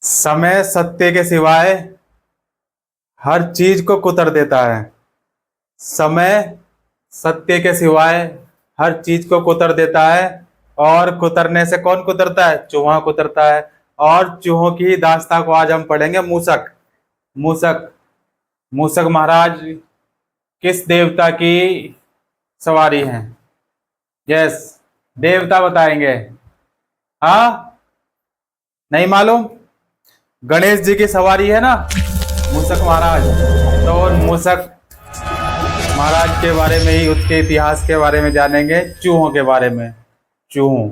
समय सत्य के सिवाय हर चीज को कुतर देता है। समय सत्य के सिवाय हर चीज को कुतर देता है। और कुतरने से कौन कुतरता है? चूहा कुतरता है। और चूहों की दास्तां को आज हम पढ़ेंगे। मूसक। मूसक। मूसक महाराज किस देवता की सवारी है? यस, देवता बताएंगे। हाँ, नहीं मालूम? गणेश जी की सवारी है ना मूसक महाराज। तो उन मूसक महाराज के बारे में ही, उसके इतिहास के बारे में जानेंगे। चूहों के बारे में। चूहों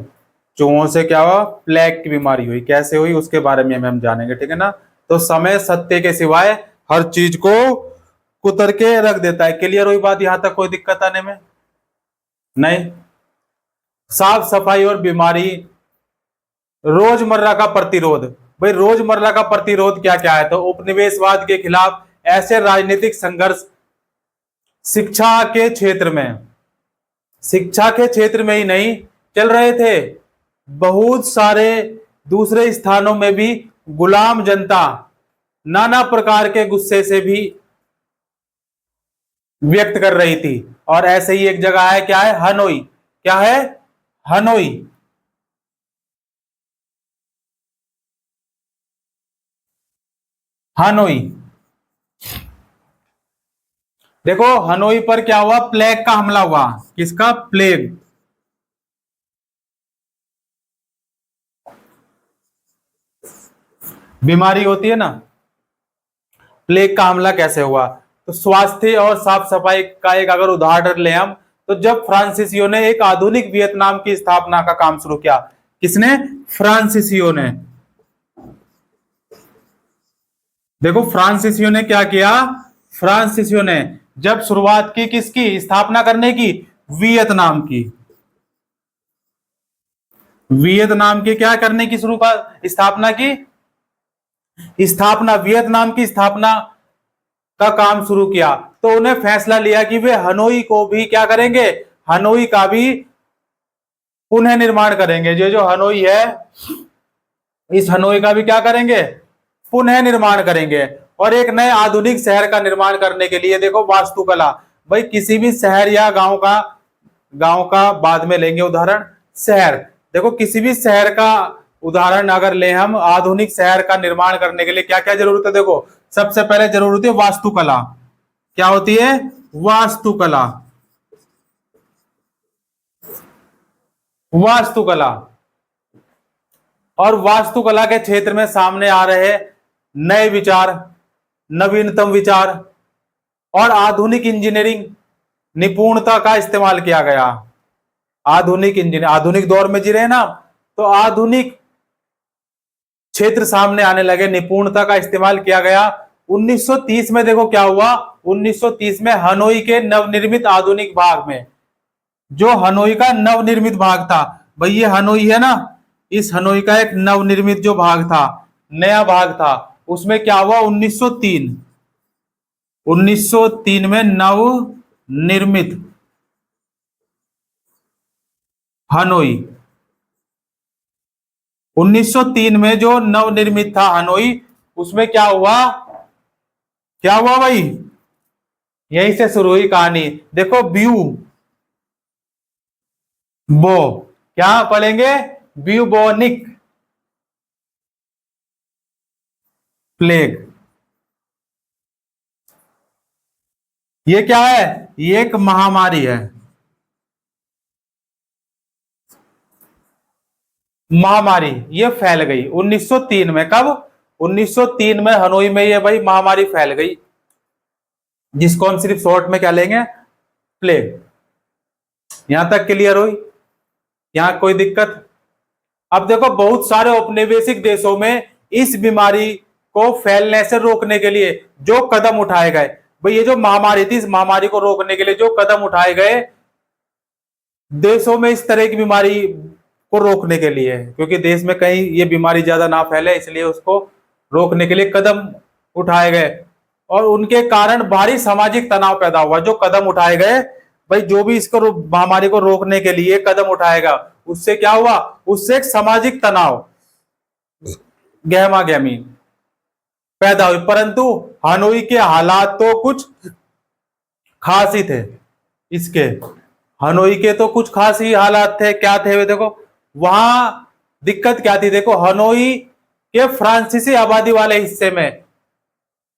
चूहों से क्या हुआ? प्लेग की बीमारी हुई। कैसे हुई उसके बारे में हम जानेंगे, ठीक है ना। तो समय सत्य के सिवाय हर चीज को कुतर के रख देता है। क्लियर हुई बात? यहां तक कोई दिक्कत आने में नहीं। साफ सफाई और बीमारी। रोजमर्रा का प्रतिरोध। भाई रोजमर्रा का प्रतिरोध क्या क्या है? तो उपनिवेशवाद के खिलाफ ऐसे राजनीतिक संघर्ष शिक्षा के क्षेत्र में, शिक्षा के क्षेत्र में ही नहीं चल रहे थे, बहुत सारे दूसरे स्थानों में भी गुलाम जनता नाना प्रकार के गुस्से से भी व्यक्त कर रही थी। और ऐसे ही एक जगह है, क्या है? हनोई। क्या है? हनोई। हनोई। देखो हनोई पर क्या हुआ? प्लेग का हमला हुआ। किसका? प्लेग। बीमारी होती है ना। प्लेग का हमला कैसे हुआ? तो स्वास्थ्य और साफ सफाई का एक अगर उदाहरण लें हम, तो जब फ्रांसीसियों ने एक आधुनिक वियतनाम की स्थापना का काम शुरू किया। किसने? फ्रांसीसियों ने। देखो फ्रांसीसियों ने क्या किया? फ्रांसीसियों ने जब शुरुआत की किसकी स्थापना करने की? वियतनाम की। वियतनाम की क्या करने की शुरुआत, स्थापना की? स्थापना, वियतनाम की स्थापना का काम शुरू किया। तो उन्हें फैसला लिया कि वे हनोई को भी क्या करेंगे? हनोई का भी पुनः निर्माण करेंगे। ये जो हनोई है, इस हनोई का भी क्या करेंगे? पुनः निर्माण करेंगे। और एक नए आधुनिक शहर का निर्माण करने के लिए देखो वास्तुकला। भाई किसी भी शहर या गांव का बाद में लेंगे उदाहरण। शहर, देखो किसी भी शहर का उदाहरण अगर ले हम, आधुनिक शहर का निर्माण करने के लिए क्या क्या जरूरत है? देखो सबसे पहले जरूरत है वास्तुकला। क्या होती है? वास्तुकला। वास्तुकला। और वास्तुकला के क्षेत्र में सामने आ रहे नए विचार, नवीनतम विचार और आधुनिक इंजीनियरिंग निपुणता का इस्तेमाल किया गया। आधुनिक इंजीनियर, आधुनिक दौर में जी रहे हैं ना, तो आधुनिक क्षेत्र सामने आने लगे, निपुणता का इस्तेमाल किया गया। 1930 में देखो क्या हुआ? 1930 में हनोई के नवनिर्मित आधुनिक भाग में, जो हनोई का नवनिर्मित भाग था, भाई ये हनोई है ना, इस हनोई का एक नवनिर्मित जो भाग था, नया भाग था, उसमें क्या हुआ? 1903 में नव निर्मित हनोई। 1903 में जो नवनिर्मित था हनोई, उसमें क्या हुआ? क्या हुआ भाई? यहीं से शुरू हुई कहानी। देखो ब्यू बो, क्या पढ़ेंगे? Bubonic plague. ये क्या है? ये एक महामारी है। महामारी ये फैल गई 1903 में। कब? 1903 में हनोई में ये भाई महामारी फैल गई, जिसको हम सिर्फ शॉर्ट में क्या लेंगे? प्लेग। यहां तक क्लियर हुई? यहां कोई दिक्कत? अब देखो बहुत सारे औपनिवेशिक देशों में इस बीमारी को फैलने से रोकने के लिए जो कदम उठाए गए, भाई ये जो महामारी थी, इस महामारी को रोकने के लिए जो कदम उठाए गए देशों में इस तरह की बीमारी को रोकने के लिए, क्योंकि देश में कहीं ये बीमारी ज्यादा ना फैले, इसलिए उसको रोकने के लिए कदम उठाए गए। और उनके कारण भारी सामाजिक तनाव पैदा हुआ। जो कदम उठाए गए, भाई जो भी इसको महामारी को रोकने के लिए कदम उठाएगा, उससे क्या हुआ? उससे एक सामाजिक तनाव, गहमा गहमी पैदा हुई। परंतु हनोई के हालात तो कुछ खास ही थे इसके। हनोई के तो कुछ खास ही हालात थे। क्या थे वे? देखो वहां दिक्कत क्या थी। देखो हनोई के फ्रांसीसी आबादी वाले हिस्से में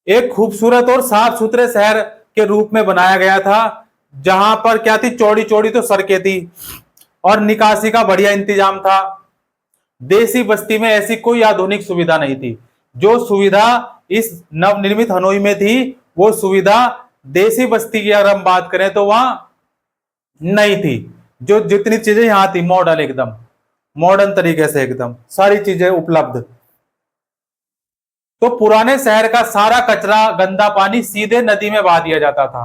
एक खूबसूरत और साफ सुथरे शहर के रूप में बनाया गया था, जहां पर क्या थी, चौड़ी चौड़ी तो सड़कें थी और निकासी का बढ़िया इंतजाम था। देसी बस्ती में ऐसी कोई आधुनिक सुविधा नहीं थी। जो सुविधा इस नवनिर्मित हनोई में थी, वो सुविधा देसी बस्ती की अगर हम बात करें तो वहां नहीं थी। जो जितनी चीजें यहां थी मॉडल, एकदम मॉडर्न तरीके से एकदम सारी चीजें उपलब्ध। तो पुराने शहर का सारा कचरा, गंदा पानी सीधे नदी में बहा दिया जाता था।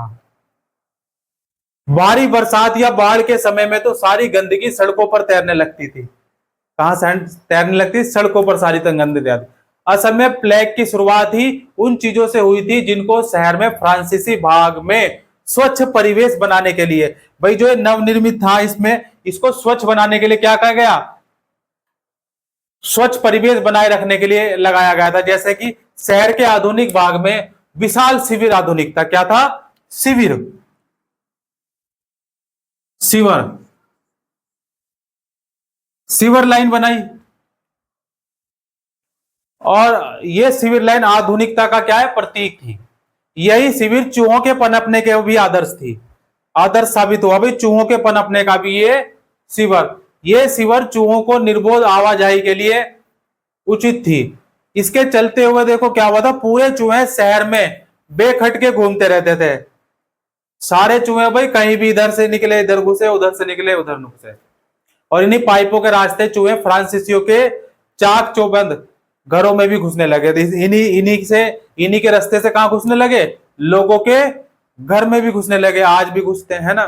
भारी बरसात या बाढ़ के समय में तो सारी गंदगी सड़कों पर तैरने लगती थी। कहां से तैरने लगती? सड़कों पर सारी गंदगी आती। असल में प्लेग की शुरुआत ही उन चीजों से हुई थी जिनको शहर में फ्रांसीसी भाग में स्वच्छ परिवेश बनाने के लिए, भाई जो नवनिर्मित था इसमें, इसको स्वच्छ बनाने के लिए क्या कहा गया? स्वच्छ परिवेश बनाए रखने के लिए लगाया गया था। जैसे कि शहर के आधुनिक भाग में विशाल शिविर आधुनिक था। क्या था? शिविर, सीवर, सीवर लाइन बनाई। और यह शिविर लाइन आधुनिकता का क्या है? प्रतीक थी। यही शिविर चूहों के पनपने के भी आदर्श थी, आदर्श साबित हुआ। भाई चूहों के पनपने का भी ये शिविर चूहों को निर्बोध आवाजाही के लिए उचित थी। इसके चलते हुए देखो क्या हुआ था, पूरे चूहे शहर में बेखटके घूमते रहते थे। सारे चूहे भाई कहीं भी, इधर से निकले इधर घुसे, उधर से निकले उधर घुसे। और इन्हीं पाइपों के रास्ते चूहे फ्रांसीसियों के चाक चौबंद घरों में भी घुसने लगे। इन्हीं के रास्ते से कहां घुसने लगे? लोगों के घर में भी घुसने लगे। आज भी घुसते हैं ना।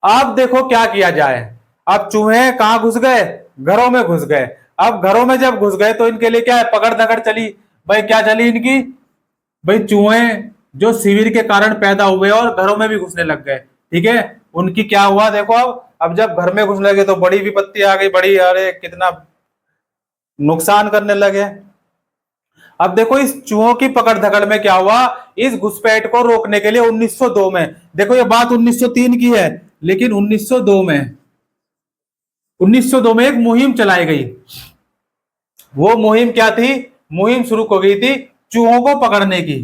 अब देखो क्या किया जाए। अब चूहे कहां घुस गए? घरों में घुस गए। अब घरों में जब घुस गए तो इनके लिए क्या है? पकड़ दकड़ चली। भाई क्या चली इनकी? भाई चूहे जो शिविर के कारण पैदा हुए और घरों में भी घुसने लग गए, ठीक है, उनकी क्या हुआ देखो। अब जब घर में घुसने लगे तो बड़ी विपत्ति आ गई। बड़ी, अरे कितना नुकसान करने लगे। अब देखो इस चूहों की पकड़ धकड़ में क्या हुआ, इस घुसपैठ को रोकने के लिए 1902 में, देखो ये बात 1903 की है, लेकिन 1902 में एक मुहिम चलाई गई। वो मुहिम क्या थी? मुहिम शुरू हो गई थी चूहों को पकड़ने की।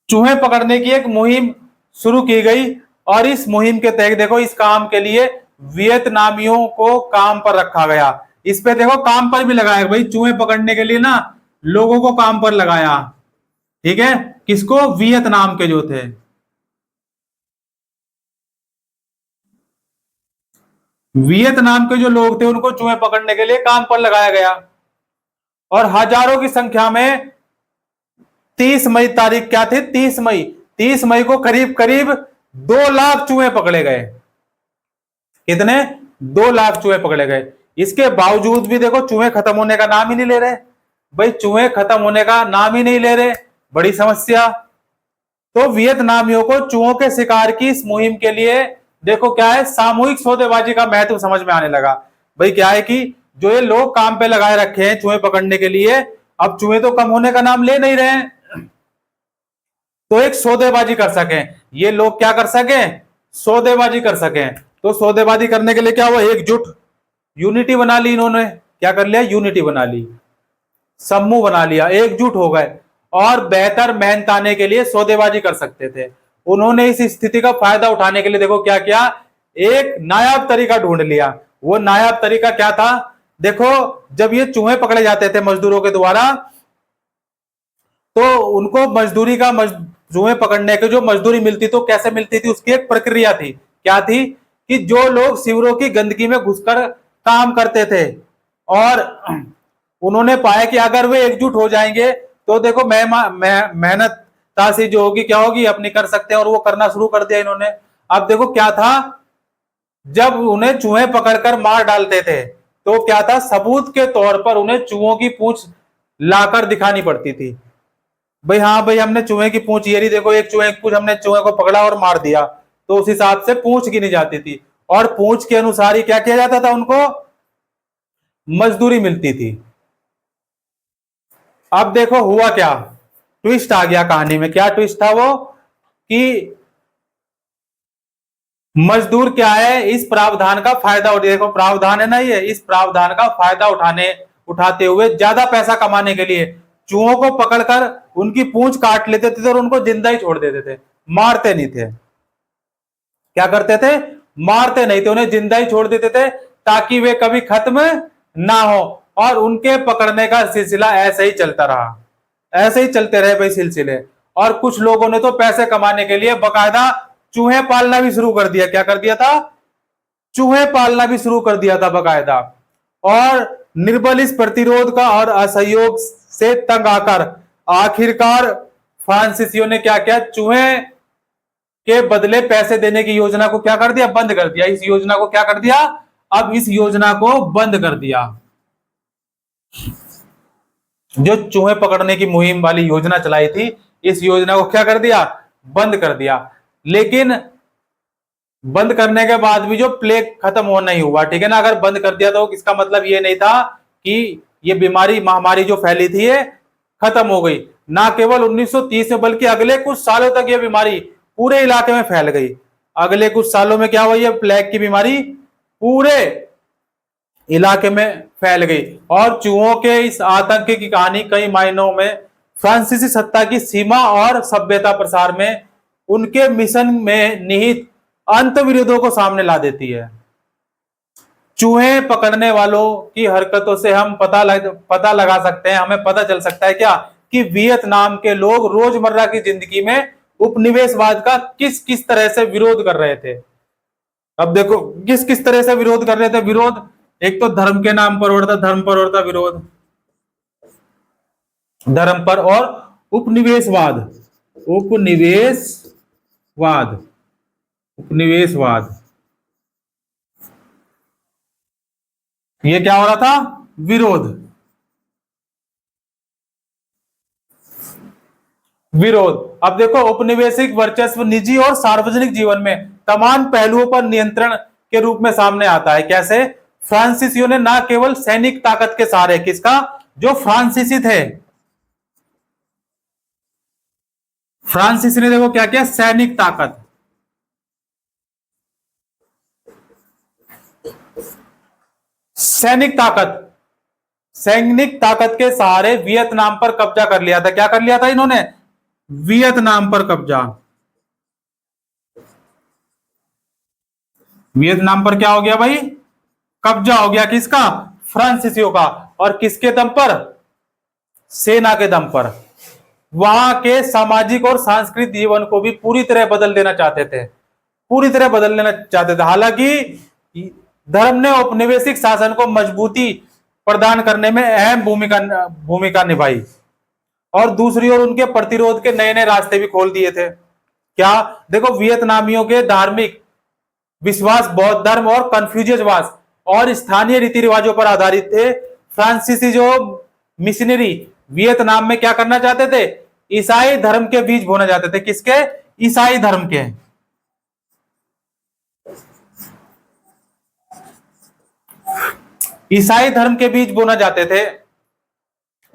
चूहे पकड़ने की एक मुहिम शुरू की गई। और इस मुहिम के तहत देखो इस काम के लिए वियतनामियों को काम पर रखा गया। इस पे देखो काम पर भी लगाया भाई, चूहे पकड़ने के लिए ना लोगों को काम पर लगाया, ठीक है। किसको? वियतनाम के जो थे, वियतनाम के जो लोग थे उनको चूहे पकड़ने के लिए काम पर लगाया गया। और हजारों की संख्या में 30 मई तारीख क्या थी? 30 मई को करीब करीब 2 लाख चूहे पकड़े गए। कितने? 2 लाख चूहे पकड़े गए। इसके बावजूद भी देखो चूहे खत्म होने का नाम ही नहीं ले रहे। भाई चूहे खत्म होने का नाम ही नहीं ले रहे, बड़ी समस्या। तो वियतनामियों को चूहों के शिकार की इस मुहिम के लिए देखो क्या है, सामूहिक सौदेबाजी का महत्व समझ में आने लगा। भाई क्या है कि जो ये लोग काम पे लगाए रखे हैं चूहे पकड़ने के लिए, अब चूहे तो कम होने का नाम ले नहीं रहे हैं, तो एक सौदेबाजी कर सकें ये लोग, क्या कर सकें? सौदेबाजी कर सकें। तो सौदेबाजी करने के लिए क्या हुआ? एकजुट, यूनिटी बना ली इन्होंने। क्या कर लिया? यूनिटी बना ली, समूह बना लिया, एकजुट हो गए और बेहतर मेहनताने के लिए सौदेबाजी कर सकते थे। उन्होंने इस स्थिति का फायदा उठाने के लिए देखो क्या किया, एक नायाब तरीका ढूंढ लिया। वो नायाब तरीका क्या था? देखो जब ये चूहे पकड़े जाते थे मजदूरों के द्वारा, तो उनको मजदूरी का चूहे पकड़ने की जो मजदूरी मिलती तो कैसे मिलती थी, उसकी एक प्रक्रिया थी। क्या थी? कि जो लोग शिविरों की गंदगी में घुसकर काम करते थे और उन्होंने पाया कि अगर वे एकजुट हो जाएंगे तो देखो मेहनत तासी जो होगी क्या होगी, अपनी कर सकते हैं। और वो करना शुरू कर दिया इन्होंने। अब देखो क्या था, जब उन्हें चूहे पकड़कर मार डालते थे तो क्या था, सबूत के तौर पर उन्हें चूहों की पूंछ लाकर दिखानी पड़ती थी। भाई हाँ भाई हमने चूहे की पूंछ, ये रही देखो एक चूहे की पूंछ, हमने चूहे को पकड़ा और मार दिया, तो उस हिसाब से पूंछ गिनी जाती थी। और पूंछ के अनुसार ही क्या किया जाता था, उनको मजदूरी मिलती थी। अब देखो हुआ क्या, ट्विस्ट आ गया कहानी में। क्या ट्विस्ट था वो, कि मजदूर क्या है, इस प्रावधान का फायदा उठा, देखो प्रावधान है ना ये, इस प्रावधान का फायदा उठाते हुए ज्यादा पैसा कमाने के लिए चूहों को पकड़कर उनकी पूंछ काट लेते थे और उनको जिंदा ही छोड़ देते थे, मारते नहीं थे। क्या करते थे, मारते नहीं थे, उन्हें जिंदा ही छोड़ देते थे ताकि वे कभी खत्म ना हो। और उनके पकड़ने का सिलसिला ऐसे ही चलता रहा, ऐसे ही चलते रहे भाई सिलसिले। और कुछ लोगों ने तो पैसे कमाने के लिए बकायदा चूहे पालना भी शुरू कर दिया। क्या कर दिया था, चूहे पालना भी शुरू कर दिया था बकायदा। और निर्बल इस प्रतिरोध का और असहयोग से तंग आकर आखिरकार फ्रांसीसियों ने क्या किया, चूहे के बदले पैसे देने की योजना को क्या कर दिया, बंद कर दिया। इस योजना को क्या कर दिया, अब इस योजना को बंद कर दिया। जो चूहे पकड़ने की मुहिम वाली योजना चलाई थी, इस योजना को क्या कर दिया, बंद कर दिया। लेकिन बंद करने के बाद भी जो प्लेग खत्म हो नहीं हुआ, ठीक है ना। अगर बंद कर दिया तो इसका मतलब ये नहीं था कि ये बीमारी महामारी जो फैली थी ये खत्म हो गई। ना केवल 1930 में बल्कि अगले कुछ सालों तक ये बीमारी पूरे इलाके में फैल गई। अगले कुछ सालों में क्या हुआ, ये प्लेग की बीमारी पूरे इलाके में फैल गई। और चूहों के इस आतंक की कहानी कई मायनों में फ्रांसीसी सत्ता की सीमा और सभ्यता प्रसार में उनके मिशन में निहित अंतर्विरोधों को सामने ला देती है। चूहे पकड़ने वालों की हरकतों से हम पता लगा सकते हैं, हमें पता चल सकता है क्या, कि वियतनाम के लोग रोजमर्रा की जिंदगी में उपनिवेशवाद का किस किस तरह से विरोध कर रहे थे। अब देखो किस किस तरह से विरोध कर रहे थे। विरोध एक तो धर्म के नाम पर होता, धर्म पर होता विरोध, धर्म पर, और उपनिवेशवाद, उपनिवेशवाद, उपनिवेशवाद, ये क्या हो रहा था, विरोध, विरोध। अब देखो उपनिवेशिक वर्चस्व निजी और सार्वजनिक जीवन में तमाम पहलुओं पर नियंत्रण के रूप में सामने आता है। कैसे, फ्रांसीसियों ने ना केवल सैनिक ताकत के सहारे, किसका, जो फ्रांसीसी थे, फ्रांसीसी ने देखो क्या किया, सैनिक ताकत, सैनिक ताकत, सैनिक ताकत के सहारे वियतनाम पर कब्जा कर लिया था। क्या कर लिया था इन्होंने, वियतनाम पर कब्जा। वियतनाम पर क्या हो गया भाई, कब्जा हो गया, किसका, फ्रांसीसियों का। और किसके दम पर, सेना के दम पर। वहां के सामाजिक और सांस्कृतिक जीवन को भी पूरी तरह बदल देना चाहते थे, पूरी तरह बदल देना चाहते थे। हालांकि धर्म ने औपनिवेशिक शासन को मजबूती प्रदान करने में अहम भूमिका निभाई, और दूसरी ओर उनके प्रतिरोध के नए नए रास्ते भी खोल दिए थे। क्या, देखो वियतनामियों के धार्मिक विश्वास बौद्ध धर्म और कन्फ्यूशियसवाद और स्थानीय रीति रिवाजों पर आधारित थे। फ्रांसीसी जो मिशनरी वियतनाम में क्या करना चाहते थे, ईसाई धर्म के बीज बोना चाहते थे। किसके, ईसाई धर्म के। ईसाई धर्म के बीज बोना चाहते थे।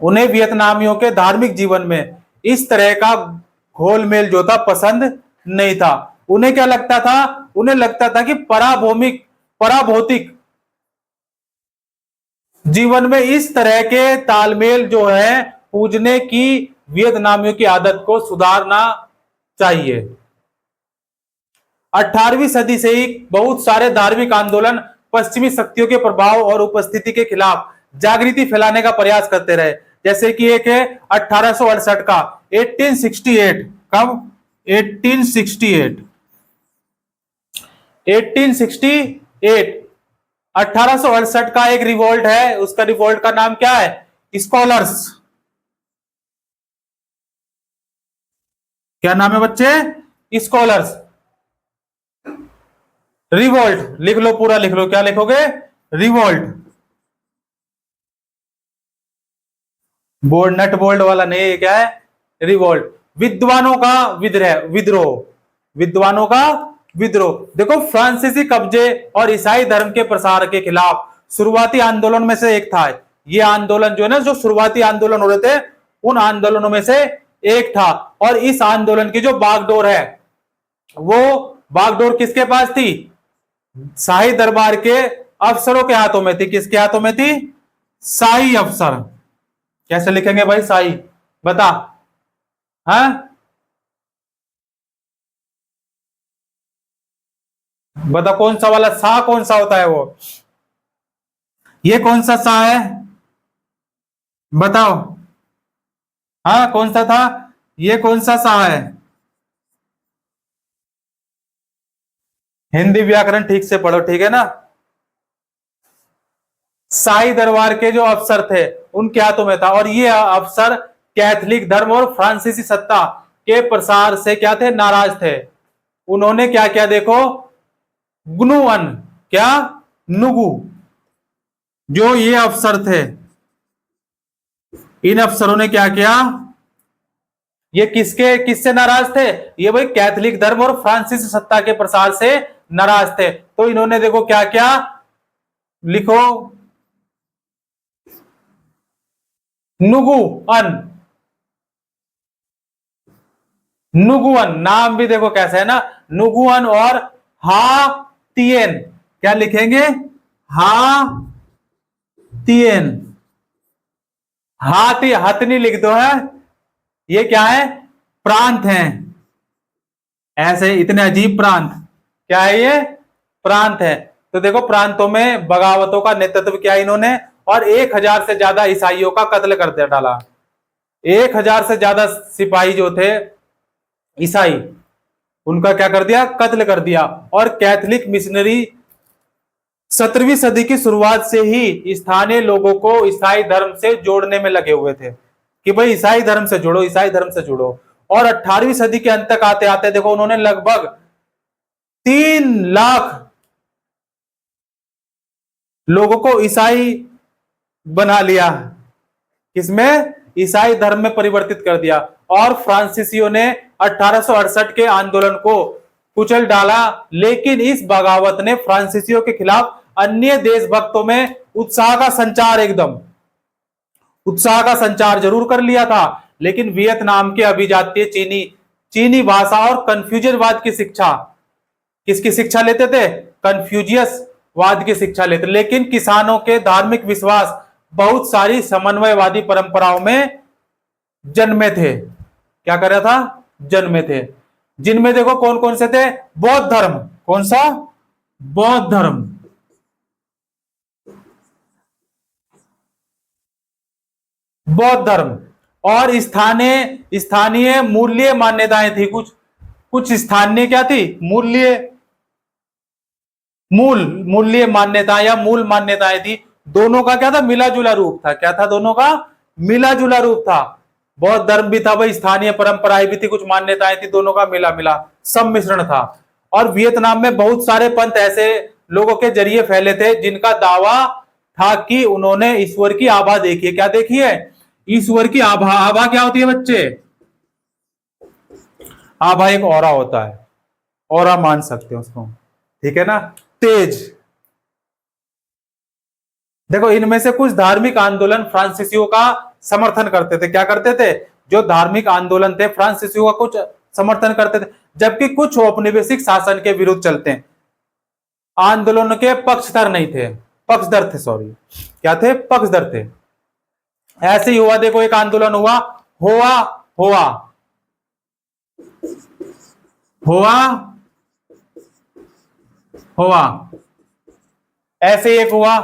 उन्हें वियतनामियों के धार्मिक जीवन में इस तरह का घोल मेल जो था पसंद नहीं था। उन्हें क्या लगता था, उन्हें लगता था कि पराभौतिक जीवन में इस तरह के तालमेल जो है पूजने की वियतनामियों की आदत को सुधारना चाहिए। 18वीं सदी से ही बहुत सारे धार्मिक आंदोलन पश्चिमी शक्तियों के प्रभाव और उपस्थिति के खिलाफ जागृति फैलाने का प्रयास करते रहे। जैसे कि एक है 1868 का, 1868, कब, 1868, 1868 का एक रिवोल्ट है। उसका रिवोल्ट का नाम क्या है, स्कॉलर्स। क्या नाम है बच्चे, स्कॉलर्स रिवोल्ट। लिख लो, पूरा लिख लो, क्या लिखोगे, रिवोल्ट। बोल्ड, नट बोल्ड वाला नहीं, क्या है, रिवोल्ट। विद्वानों का विद्रोह, विद्वानों का विद्रोह। देखो, फ्रांसीसी कब्जे और ईसाई धर्म के प्रसार के खिलाफ शुरुआती आंदोलन में से एक था। ये आंदोलन जो है ना, जो शुरुआती आंदोलन हो रहे थे, उन आंदोलनों में से एक था। और इस आंदोलन की जो बागडोर है, वो बागडोर किसके पास थी? शाही दरबार के अफसरों के हाथों में थी। किसके हाथों में थी? शाही अफसर। कैसे लिखेंगे भाई शाही? बता। हाँ, बता कौन सा वाला शाह कौन सा होता है वो? ये कौन सा शाह है? बताओ। हाँ, कौन सा था? ये कौन सा शाह है? हिंदी व्याकरण ठीक से पढ़ो, ठीक है ना। शाही दरबार के जो अफसर थे, उनके हाथों में था। और ये अफसर कैथोलिक धर्म और फ्रांसीसी सत्ता के प्रसार से क्या थे? नाराज थे। उन्होंने क्या किया देखो, गुनुअन, क्या? नुगु, जो ये अफसर थे, इन अफसरों ने क्या किया? ये किससे नाराज थे? ये भाई कैथोलिक धर्म और फ्रांसीसी सत्ता के प्रसार से नाराज थे। तो इन्होंने देखो क्या क्या, लिखो, नुगुअन। नुगुअन नाम भी देखो कैसा है ना, नुगुअन। और हातियन, क्या लिखेंगे? हातियन। हाथी, हथनी लिख दो है। ये क्या है? प्रांत हैं। ऐसे इतने अजीब प्रांत, क्या है ये? प्रांत है। तो देखो, प्रांतों में बगावतों का नेतृत्व किया इन्होंने, और 1000 से ज्यादा ईसाइयों का कत्ल कर दिया डाला। 1000 से ज्यादा सिपाही जो थे ईसाई, उनका क्या कर दिया? कत्ल कर दिया। और कैथोलिक मिशनरी 17वीं सदी की शुरुआत से ही स्थानीय लोगों को ईसाई धर्म से जोड़ने में लगे हुए थे कि भाई ईसाई धर्म से जुड़ो, ईसाई धर्म से जुड़ो। और 18वीं सदी के अंत तक आते आते देखो, उन्होंने लगभग 3 लाख लोगों को ईसाई बना लिया। किसमें? ईसाई धर्म में परिवर्तित कर दिया। और फ्रांसीसियों ने 1868 के आंदोलन को कुचल डाला। लेकिन इस बगावत ने फ्रांसीसियों के खिलाफ अन्य देशभक्तों में उत्साह का संचार जरूर कर लिया था। लेकिन वियतनाम के अभिजातीय चीनी भाषा और कन्फ्यूजनवाद की शिक्षा, किसकी शिक्षा लेते थे? कन्फ्यूजियस वाद की शिक्षा लेते। लेकिन किसानों के धार्मिक विश्वास बहुत सारी समन्वयवादी परंपराओं में जन्मे थे। क्या कर रहा था? जन्मे थे। जिनमें देखो कौन कौन से थे? बौद्ध धर्म। कौन सा? बौद्ध धर्म। बौद्ध धर्म। और स्थानीय स्थानीय मूल्य मान्यताएं थी। कुछ कुछ स्थानीय क्या थी? मूल्य मान्यता या मूल मान्यताएं थी। दोनों का क्या था? मिला जुला रूप था। क्या था? दोनों का मिला जुला रूप था। बौद्ध धर्म भी था भाई, स्थानीय परंपराएं भी थी, कुछ मान्यताएं थी, दोनों का मिला मिला सम्मिश्रण था। और वियतनाम में बहुत सारे पंथ ऐसे लोगों के जरिए फैले थे जिनका दावा था कि उन्होंने ईश्वर की आभा देखी है। क्या देखी है? ईश्वर की आभा। आभा क्या होती है बच्चे? आभा एक ऑरा होता है, ऑरा मान सकते हो उसको, ठीक है ना। तेज। देखो, इनमें से कुछ धार्मिक आंदोलन फ्रांसीसियों का समर्थन करते थे। क्या करते थे? जो धार्मिक आंदोलन थे फ्रांसीसियों का कुछ समर्थन करते थे, जबकि कुछ औपनिवेशिक शासन के विरुद्ध चलते हैं। आंदोलन के पक्षधर नहीं थे, पक्षधर थे, सॉरी, क्या थे? पक्षधर थे। ऐसे ही हुआ, देखो एक आंदोलन हुआ, होआ होआ होआ होआ, ऐसे एक हुआ,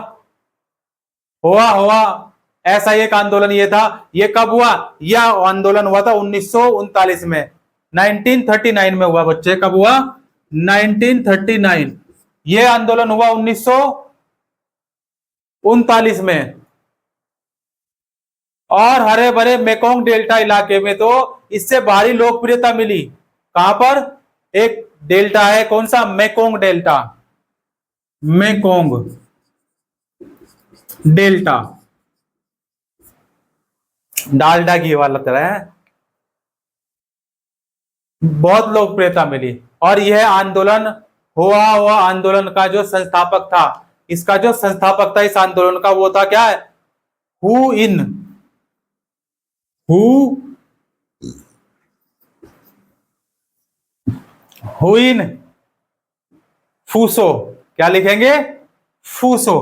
हुआ हुआ, ऐसा एक आंदोलन ये था। ये कब हुआ? यह आंदोलन हुआ था 1939 में, 1939 में हुआ बच्चे। कब हुआ? 1939। ये आंदोलन हुआ 1939 में। और हरे भरे मेकोंग डेल्टा इलाके में तो इससे भारी लोकप्रियता मिली। कहां पर? एक डेल्टा है, कौन सा? Mekong delta. Mekong delta, Dalda घी वाला तरह है, बहुत लोकप्रियता मिली। और यह आंदोलन हुआ आंदोलन का जो संस्थापक था, इसका जो संस्थापक था इस आंदोलन का, वो था क्या है? हु इन फूसो। क्या लिखेंगे? फूसो।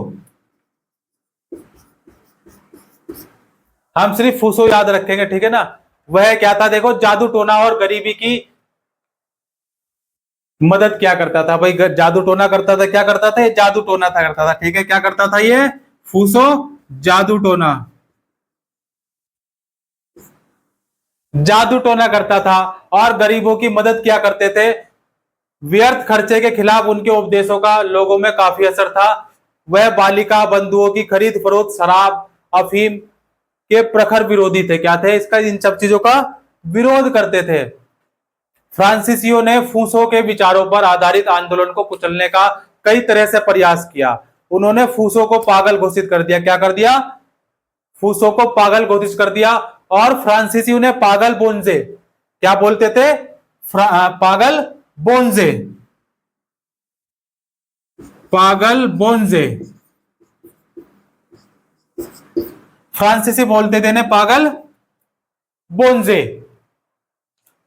हम सिर्फ फूसो याद रखेंगे, ठीक है ना। वह क्या था देखो, जादू टोना और गरीबी की मदद क्या करता था भाई? जादू टोना करता था, क्या करता था? ये जादू टोना था करता था, ठीक है। क्या करता था ये? फूसो जादू टोना, जादू टोना करता था। और गरीबों की मदद क्या करते थे? व्यर्थ खर्चे के खिलाफ उनके उपदेशों का लोगों में काफी असर था। वह बालिका बंधुओं की खरीद फरोख्त, शराब, अफीम के प्रखर विरोधी थे। क्या थे? इसका, इन सब चीजों का विरोध करते थे। फ्रांसीसियों ने फूसो के विचारों पर आधारित आंदोलन को कुचलने का कई तरह से प्रयास किया। उन्होंने फूसो को पागल घोषित कर दिया। क्या कर दिया? फूसो को पागल घोषित कर दिया। और फ्रांसीसी उन्हें पागल बोंजे, क्या बोलते थे? पागल बोंजे, पागल बोंजे। फ्रांसीसी बोलते थे ने पागल बोंजे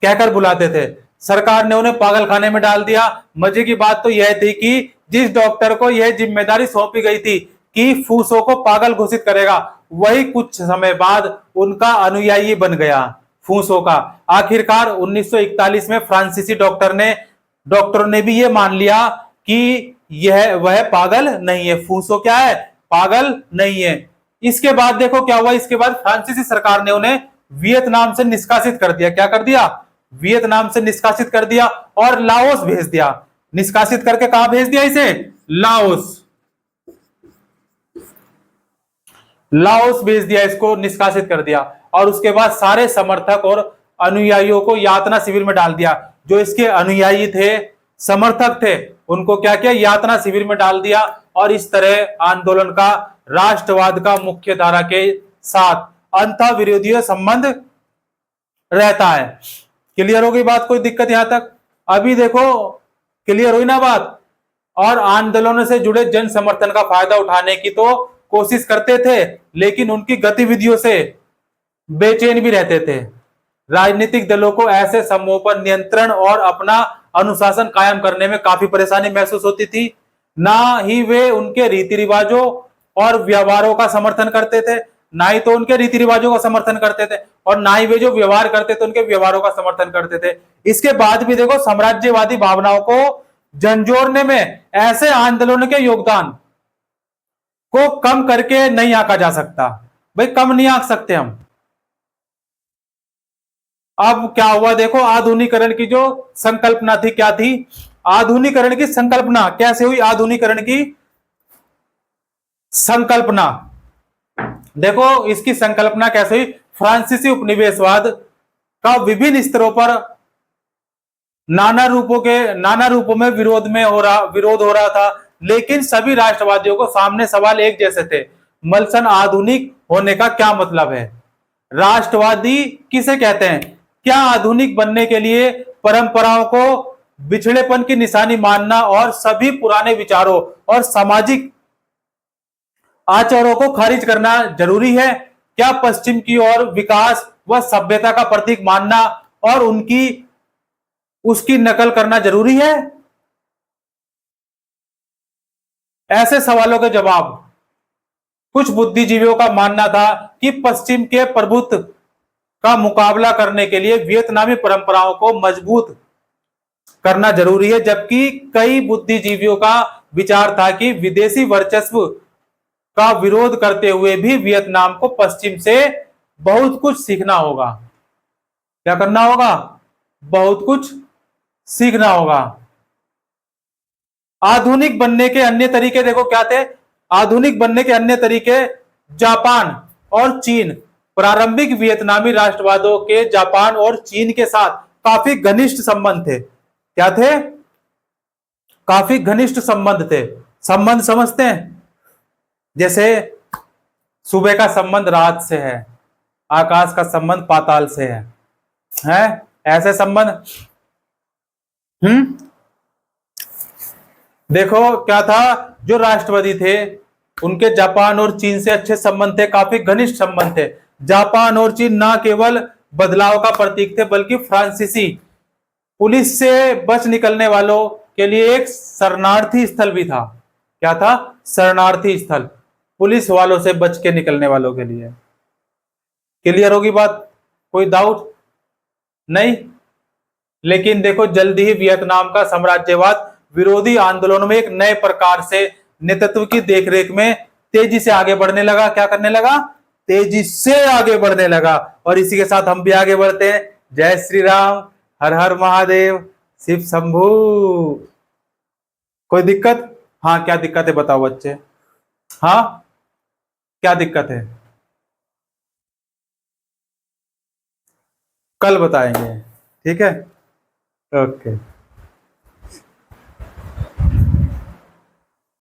कहकर बुलाते थे। सरकार ने उन्हें पागल खाने में डाल दिया। मजे की बात तो यह थी कि जिस डॉक्टर को यह जिम्मेदारी सौंपी गई थी कि फूसो को पागल घोषित करेगा, वही कुछ समय बाद उनका अनुयायी बन गया, फूसो का। आखिरकार 1941 में फ्रांसीसी डॉक्टरों ने भी यह मान लिया कि वह पागल नहीं है, फूसो क्या है? पागल नहीं है। इसके बाद देखो क्या हुआ। इसके बाद फ्रांसीसी सरकार ने उन्हें वियतनाम से निष्कासित कर दिया। क्या कर दिया? वियतनाम से निष्कासित कर दिया और लाओस भेज दिया। निष्कासित करके कहां भेज दिया इसे? लाओस। लाओस भेज दिया, इसको निष्कासित कर दिया। और उसके बाद सारे समर्थक और अनुयायियों को यातना शिविर में डाल दिया। जो इसके अनुयायी थे, समर्थक थे, उनको क्या किया? यातना शिविर में डाल दिया। और इस तरह आंदोलन का राष्ट्रवाद का मुख्य धारा के साथ अंतः विरोधी संबंध रहता है। क्लियर हो गई बात? कोई दिक्कत यहां तक? अभी देखो क्लियर हुई ना बात। और आंदोलनों से जुड़े जन समर्थन का फायदा उठाने की तो कोशिश करते थे, लेकिन उनकी गतिविधियों से बेचैन भी रहते थे। राजनीतिक दलों को ऐसे समूहों पर नियंत्रण और अपना अनुशासन कायम करने में काफी परेशानी महसूस होती थी। ना ही वे उनके रीति रिवाजों और व्यवहारों का समर्थन करते थे, ना ही तो उनके रीति रिवाजों का समर्थन करते थे, और ना ही वे जो व्यवहार करते थे उनके व्यवहारों का समर्थन करते थे। इसके बाद भी देखो, साम्राज्यवादी भावनाओं को झंझोरने में ऐसे आंदोलनों के योगदान को कम करके नहीं आंका जा सकता। भाई कम नहीं आंक सकते हम। अब क्या हुआ देखो, आधुनिकीकरण की जो संकल्पना थी, क्या थी? आधुनिकीकरण की संकल्पना कैसे हुई? आधुनिकीकरण की संकल्पना देखो, इसकी संकल्पना कैसे हुई? फ्रांसीसी उपनिवेशवाद का विभिन्न स्तरों पर नाना रूपों में विरोध हो रहा था। लेकिन सभी राष्ट्रवादियों को सामने सवाल एक जैसे थे। मलसन, आधुनिक होने का क्या मतलब है? राष्ट्रवादी किसे कहते हैं? क्या आधुनिक बनने के लिए परंपराओं को बिछड़ेपन की निशानी मानना और सभी पुराने विचारों और सामाजिक आचारों को खारिज करना जरूरी है? क्या पश्चिम की ओर विकास व सभ्यता का प्रतीक मानना और उसकी नकल करना जरूरी है? ऐसे सवालों के जवाब कुछ बुद्धिजीवियों का मानना था कि पश्चिम के प्रभुत्व का मुकाबला करने के लिए वियतनामी परंपराओं को मजबूत करना जरूरी है, जबकि कई बुद्धिजीवियों का विचार था कि विदेशी वर्चस्व का विरोध करते हुए भी वियतनाम को पश्चिम से बहुत कुछ सीखना होगा। क्या करना होगा? बहुत कुछ सीखना होगा। आधुनिक बनने के अन्य तरीके देखो क्या थे? आधुनिक बनने के अन्य तरीके जापान और चीन। प्रारंभिक वियतनामी राष्ट्रवादों के जापान और चीन के साथ काफी घनिष्ठ संबंध थे। क्या थे? काफी घनिष्ठ संबंध थे। संबंध समझते हैं? जैसे सुबह का संबंध रात से है, आकाश का संबंध पाताल से है ऐसे संबंध। हम्म। देखो क्या था, जो राष्ट्रपति थे उनके जापान और चीन से अच्छे संबंध थे, काफी घनिष्ठ संबंध थे। जापान और चीन ना केवल बदलाव का प्रतीक थे बल्कि फ्रांसीसी पुलिस से बच निकलने वालों के लिए एक शरणार्थी स्थल भी था। क्या था? शरणार्थी स्थल, पुलिस वालों से बच के निकलने वालों के लिए। क्लियर होगी बात? कोई डाउट नहीं? लेकिन देखो, जल्दी ही वियतनाम का साम्राज्यवाद विरोधी आंदोलनों में एक नए प्रकार से नेतृत्व की देखरेख में तेजी से आगे बढ़ने लगा। क्या करने लगा? तेजी से आगे बढ़ने लगा। और इसी के साथ हम भी आगे बढ़ते हैं। जय श्री राम, हर हर महादेव, शिव शंभू। कोई दिक्कत? हाँ, क्या दिक्कत है बताओ बच्चे। हाँ, क्या दिक्कत है? कल बताएंगे, ठीक है? ओके।